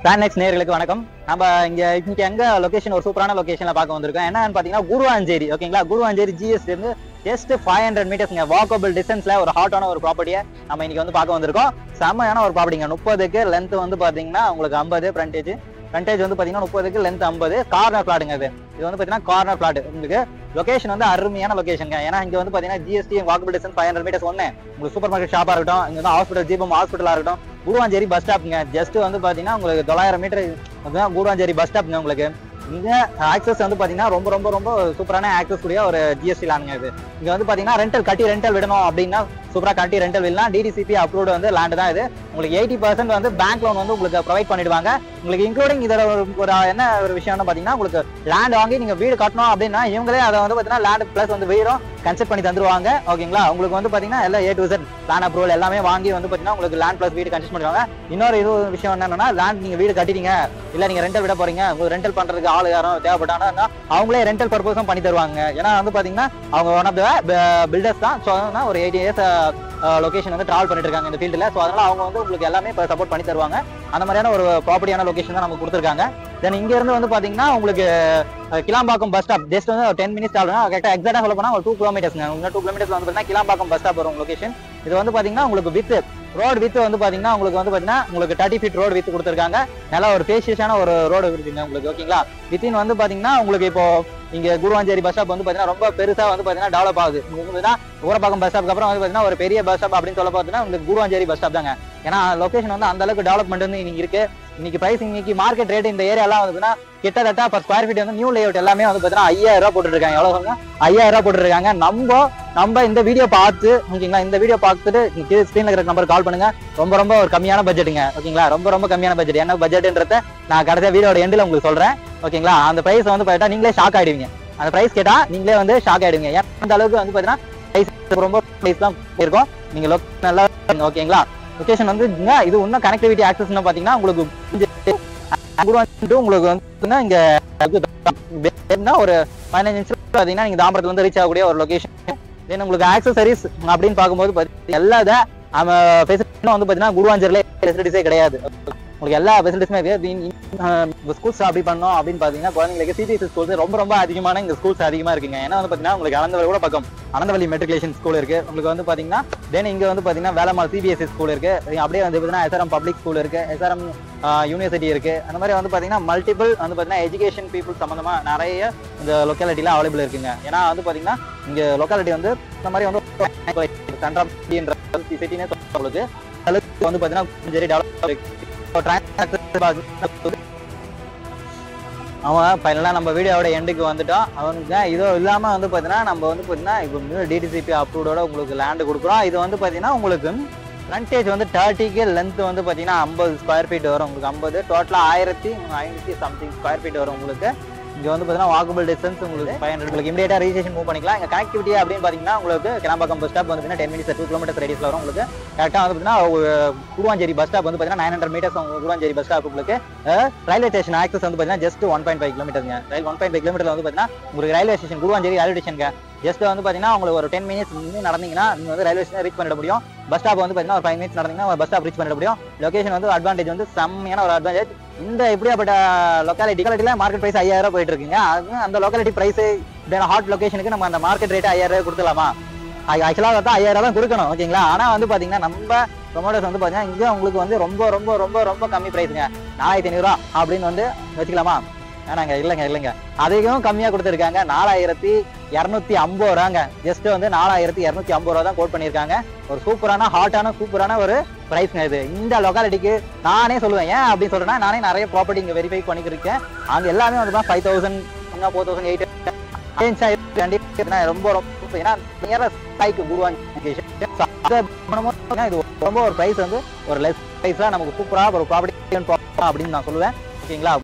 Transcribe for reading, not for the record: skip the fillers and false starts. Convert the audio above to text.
பிளானெக்ஸ் நேயர்களுக்கு வணக்கம். நம்ம இங்க எங்க லொகேஷன் ஒரு சூப்பரான லொகேஷன்ல பார்க்க வந்திருக்கோம். என்னன்னு பாத்தீங்கன்னா குருவாஞ்சேரி. ஓகேங்களா, குருவாஞ்சேரி ஜிஎஸ்டி இருந்து ஜஸ்ட் 500 மீட்டர்ஸ்ங்க வாக்கபிள் டிஸ்டன்ஸ்ல ஒரு ஹாட்டான ஒரு ப்ராப்பர்ட்டியை நம்ம இன்னைக்கு வந்து பார்க்க வந்திருக்கோம். செம்மையான ஒரு ப்ராப்பர்ட்டிங்க. 30க்கு லென்த் வந்து பாத்தீங்கன்னா உங்களுக்கு 50 ஃப்ரண்டேஜ் வந்து பாத்தீங்கன்னா 30க்கு லென்த் 50 கார்னர் பிளாட்டுங்க. இது வந்து பாத்தீங்கன்னா கார்னர் பிளாட். உங்களுக்கு லொகேஷன் வந்து அருமையான லொகேஷன். ஏன்னா இங்க வந்து பாத்தீங்கன்னா ஜிஎஸ்டி வாக்கபிள் டிஸ்டன்ஸ் 500 மீட்டர்ஸ் ஒன்னு உங்களுக்கு சூப்பர் மார்க்கெட் ஷாப்பா இருக்கட்டும், இங்க வந்து ஹாஸ்பிட்டல் ஜிபம் ஹாஸ்பிட்டலா இருக்கட்டும், குருவாஞ்சேரி பஸ் ஸ்டாப்ங்க. ஜஸ்ட் வந்து பாத்தீங்கன்னா உங்களுக்கு 900 மீட்டர் குருவாஞ்சேரி பஸ் ஸ்டாப்ங்க. உங்களுக்கு இங்க ஆக்சஸ் வந்து பாத்தீங்கன்னா ரொம்ப ரொம்ப ரொம்ப சூப்பரான ஆக்சஸ் கூடிய ஒரு ஜிஎஸ்டி லேண்டுங்க. இது இங்க வந்து பாத்தீங்கன்னா ரெண்டல் விடணும் அப்படின்னா சூப்பரா கட்டி ரெண்டல் விடலாம். டிடிசிபி அப்ரூவ்டு வந்து லேண்ட் தான் இது. உங்களுக்கு 80% வந்து பேங்க் லோன் வந்து உங்களுக்கு ப்ரொவைட் பண்ணிடுவாங்க. உங்களுக்கு இன்க்ளூடிங் இதோட ஒரு என்ன ஒரு விஷயம்னு பாத்தீங்கன்னா உங்களுக்கு லேண்ட் வாங்கி நீங்க வீடு கட்டணும் அப்படின்னா இவங்களே அதை வந்து பாத்தீங்கன்னா லேண்ட் பிளஸ் வந்து வீடும் கன்செப்ட் பண்ணி தந்துருவாங்க. ஓகேங்களா, உங்களுக்கு வந்து பாத்தீங்கன்னா எல்லாம் A to Z plan approval எல்லாமே வாங்கி வந்து பாத்தீங்கன்னா உங்களுக்கு லேண்ட் பிளஸ் வீடு கன்செப்ட் பண்ணுவாங்க. இன்னொரு இது விஷயம் என்னன்னா லேண்ட் நீங்க வீடு கட்டிட்டீங்க இல்ல நீங்க ரெண்டல் விட போறீங்க, உங்களுக்கு ரெண்டல் பண்றதுக்கு ஆள் யாரும் தேவைப்பட்டாங்கன்னா அவங்களே ரெண்டல் பர்பஸும் பண்ணி தருவாங்க. ஏன்னா வந்து பாத்தீங்கன்னா அவங்க ஒன் ஆஃப் த பில்டர்ஸ் தான். ஸோ ஒரு 8 இயர்ஸ் லொகேஷன் வந்து டிராவல் பண்ணிட்டு இருக்காங்க இந்த ஃபீல்டில். ஸோ அதனால அவங்க வந்து உங்களுக்கு எல்லாமே இப்போ சப்போர்ட் பண்ணி தருவாங்க. அந்த மாதிரியான ஒரு ப்ராப்பர்ட்டியான லொகேஷன் தான் நமக்கு கொடுத்துருக்காங்க. தென் இங்க இருந்து வந்து பாத்தீங்கன்னா உங்களுக்கு கிளாம்பாக்கம் பஸ் ஸ்டாப் ஜஸ்ட் வந்து 10 மினிட்ஸ் ஆகும். கரெக்டாக எக்ஸாக்டாக சொல்ல போனா ஒரு 2 கிலோமீட்டர்ஸ்ங்க. 2 கிலோமீட்டர்ஸ் வந்து பாத்தீங்கன்னா கிளாம்பாக்கம் பஸ் ஸ்டாப் வரும் லொகேஷன். இது வந்து பாத்தீங்கன்னா உங்களுக்கு ரோடு வித் வந்து பாத்தீங்கன்னா உங்களுக்கு 30 ஃபீட் ரோடு வித் கொடுத்துருக்காங்க. நல்லா ஒரு பேஷியஸான ஒரு ரோடு இருக்குங்க உங்களுக்கு. ஓகேங்களா, வித்தின் வந்து பாத்தீங்கன்னா உங்களுக்கு இப்போ இங்க குருவாஞ்சேரி பஸ் ஸ்டாப் வந்து பாத்தீங்கன்னா ரொம்ப பெருசா வந்து பாத்தீங்கன்னா டெவலப் ஆகுது. ஊரப்பாக்கம் பஸ் ஸ்டாப்க்கு அப்புறம் வந்து பாத்தீங்கன்னா ஒரு பெரிய பஸ் ஸ்டாப் அப்படின்னு சொல்ல பார்த்தீங்கன்னா உங்களுக்கு குருவாஞ்சேரி பஸ் ஸ்டாப் தாங்க. ஏன்னா லொகேஷன் வந்து அந்த அளவுக்கு டெவலப்மெண்ட் வந்து இன்னைக்கு இருக்கு. இன்னைக்கு பிரைஸ் இன்னைக்கு மார்க்கெட் ரேட் இந்த ஏரியாலாம் வந்து கிட்டத்தட்ட பர் ஸ்கொயர் ஃபீட் வந்து நியூ லேஅவுட் எல்லாமே வந்து பாத்தீங்கன்னா 5000 ரூபாய் போட்டுட்டு இருக்காங்க. எவ்வளவு சொல்லுங்க, 5000 ரூபாய் போட்டுட்டு இருக்காங்க. நம்ம இந்த வீடியோ பார்த்து ஓகேங்களா, இந்த வீடியோ பார்த்துட்டு ஸ்கிரீன்ல இருக்கிற நம்பர் கால் பண்ணுங்க. ரொம்ப ரொம்ப ஒரு கம்மியான பட்ஜெட்டுங்க. ஓகேங்களா, ரொம்ப ரொம்ப கம்மியான பட்ஜெட். என்ன பட்ஜெட்ன்றத நான் கடைசியா வீடியோட எண்டில் உங்களுக்கு சொல்றேன். ஓகேங்களா, அந்த பிரைஸ் வந்து பாத்தீங்கன்னா நீங்களே ஷாக் ஆயிடுவீங்க. அந்த பிரைஸ் கேட்டா நீங்களே வந்து ஷாக் ஆயிடுவீங்க. ஏன் அந்த அளவுக்கு வந்து பாத்தீங்கன்னா பிரைஸ் ரொம்ப பிரைஸ் தான் இருக்கும். நீங்க நல்லா ஓகேங்களா, லொகேஷன் வந்து இது இன்னும் கனெக்டிவிட்டி ஆக்சஸ் பாத்தீங்கன்னா உங்களுக்கு வந்து இங்க ஒரு 15 நிமிஷம் பாத்தீங்கன்னா நீங்க தாம்பரத்துல வந்து ரீச் ஆகக்கூடிய ஒரு லொகேஷன். தென் உங்களுக்கு ஆக்சசரிஸ் அப்படின்னு பார்க்கும்போது எல்லா ஃபெசிலிட்டியும் வந்து பாத்தீங்கன்னா குருவாஞ்சேரியில ஃபெசிலிட்டிஸே கிடையாது. உங்களுக்கு எல்லா ஃபெசிலிட்டிஸுமே இருக்கு. ஸ்கூல்ஸ் அப்படி பண்ணோம் அப்படின்னு பாத்தீங்கன்னா குழந்தைங்களுக்கு சிபிஎஸ்சி ஸ்கூல்ஸ் ரொம்ப ரொம்ப அதிகமான இங்க ஸ்கூல்ஸ் அதிகமா இருக்குங்க. ஏன்னா வந்து பாத்தீங்கன்னா உங்களுக்கு அனந்தவல்லி கூட பக்கம் அனந்தவல்லி மெட்ரிகுலேஷன் ஸ்கூல் இருக்கு. உங்களுக்கு வந்து பாத்தீங்கன்னா தென் இங்க வந்து பாத்தீங்கன்னா வேலம்மாள் சிபிஎஸ்சி ஸ்கூல் இருக்கு. அப்படியே வந்து பாத்தீங்கன்னா SRM பப்ளிக் ஸ்கூல் இருக்கு, SRM யூனிவர்சிட்டி இருக்கு. அந்த மாதிரி வந்து பாத்தீங்கன்னா மல்டிபிள் வந்து பாத்தீங்கன்னா எஜுகேஷன் பீப்புள் சம்பந்தமா நிறைய இந்த லொக்காலிட்டியில அவைலபிள் இருக்குங்க. ஏன்னா வந்து பாத்தீங்கன்னா இங்க லொக்காலிட்டி வந்து இந்த மாதிரி வந்து சிட்டினே உங்களுக்கு வந்து பாத்தீங்கன்னா அவன் ஃபைனலாக நம்ம வீடியோட எண்டுக்கு வந்துட்டோம். அவனுக்கு இதோ இல்லாமல் வந்து பார்த்தீங்கன்னா நம்ம வந்து பார்த்தீங்கன்னா இப்போ டிடிசிபி அப்ரூவோட உங்களுக்கு லேண்டு கொடுக்குறோம். இது வந்து பார்த்தீங்கன்னா உங்களுக்கு ஃப்ரண்டேஜ் வந்து 30க்கு லென்த் வந்து பார்த்தீங்கன்னா 50 ஸ்கொயர் ஃபீட் வரும். உங்களுக்கு 50 டோட்டலாக 1500 சம்திங் ஸ்கொயர் ஃபீட் வரும். உங்களுக்கு இங்க வந்து பாத்தீங்கன்னா வாக்கபிள் டிஸ்டன்ஸ் உங்களுக்கு 500 உங்களுக்கு இமிடியேட்டா ரெஜிஸ்ட்ரேஷன் மூவ் பண்ணிக்கலாம். இங்க கனெக்டிவிட்டி அப்படின்னு பாத்தீங்கன்னா உங்களுக்கு கிளாம்பாக்கம் பஸ் ஸ்டாப் வந்து 10 மினிட்ஸ் 2 கிலோமீட்டர் ரேடியஸ்ல வரும். உங்களுக்கு கரெக்டா வந்து பாத்தீங்கன்னா குருவாஞ்சேரி பஸ் ஸ்டாப் வந்து பாத்தீங்கன்னா 900 மீட்டர்ஸ் குருவாஞ்சேரி பஸ் ஸ்டாப். உங்களுக்கு ரயில்வே ஸ்டேஷன் ஆக்சஸ் வந்து பாத்தீங்கன்னா ஜஸ்ட் 1.5 கிலோமீட்டருங்க. 1.5 கிலோமீட்டர்ல வந்து பாத்தீங்கன்னா உங்களுக்கு ரயில்வே ஸ்டேஷன் குருவாஞ்சேரி ரயில்வே ஸ்டேஷனுங்க. ஜஸ்ட் வந்து பாத்தீங்கன்னா உங்களுக்கு ஒரு 10 மினிட்ஸ் நடந்தீங்கன்னா நீங்க வந்து ரயில்வே ஸ்டேஷன் ரீச் பண்ணிட முடியும். பஸ் ஸ்டாப் வந்து பாத்தீங்கன்னா ஒரு 5 மினிட்ஸ் நடந்தீங்கன்னா பஸ் ஸ்டாப் ரீச் பண்ணிட முடியும். லொகேஷன் வந்து அட்வான்டேஜ் வந்து செம்மையான ஒரு அட்வான்டேஜ். இந்த எப்படியாப்பட்ட லொக்காலிட்டியில மார்க்கெட் பிரைஸ் 5000 ரூபாய் போயிட்டு இருக்குங்க. அது அந்த லொக்காலிட்டி பிரைஸ் ஹாட் லொகேஷனுக்கு நம்ம அந்த மார்க்கெட் ரேட் 5000 ரூபாய் கொடுத்துலாமா? ஆக்சுவலா பார்த்தா 5000 தான் கொடுக்கணும். ஓகேங்களா, ஆனா வந்து பாத்தீங்கன்னா நம்ம ப்ரொமோட்டர்ஸ் வந்து பாத்தீங்கன்னா இங்க உங்களுக்கு வந்து ரொம்ப ரொம்ப ரொம்ப ரொம்ப கம்மி பிரைஸ்ங்க. 4500 ரூபா அப்படின்னு வந்து வச்சுக்கலாமா? வேணாங்க, இல்லைங்க அதிகம் கம்மியா கொடுத்துருக்காங்க. 4250 ரூபாங்க. ஜஸ்ட் வந்து 4250 ரூபா தான் கோட் பண்ணியிருக்காங்க. ஒரு சூப்பரான ஒரு பிரைஸ்ங்க இது. இந்த லொக்காலிட்டிக்கு நானே சொல்லுவேன். ஏன் அப்படின்னு சொல்றேன்னா நானே நிறைய ப்ராப்பர்ட்டி இங்க வெரிஃபை பண்ணிருக்கேன். அங்க எல்லாமே வந்து 5000 4800 ரொம்ப ரொம்ப ஏன்னா இது ரொம்ப ஒரு பிரைஸ் வந்து ஒரு லெஸ் பிரைஸ்ல நமக்கு சூப்பரா ஒரு ப்ராப்பர்ட்டி அப்படின்னு நான் சொல்லுவேன். ஓகேங்களா.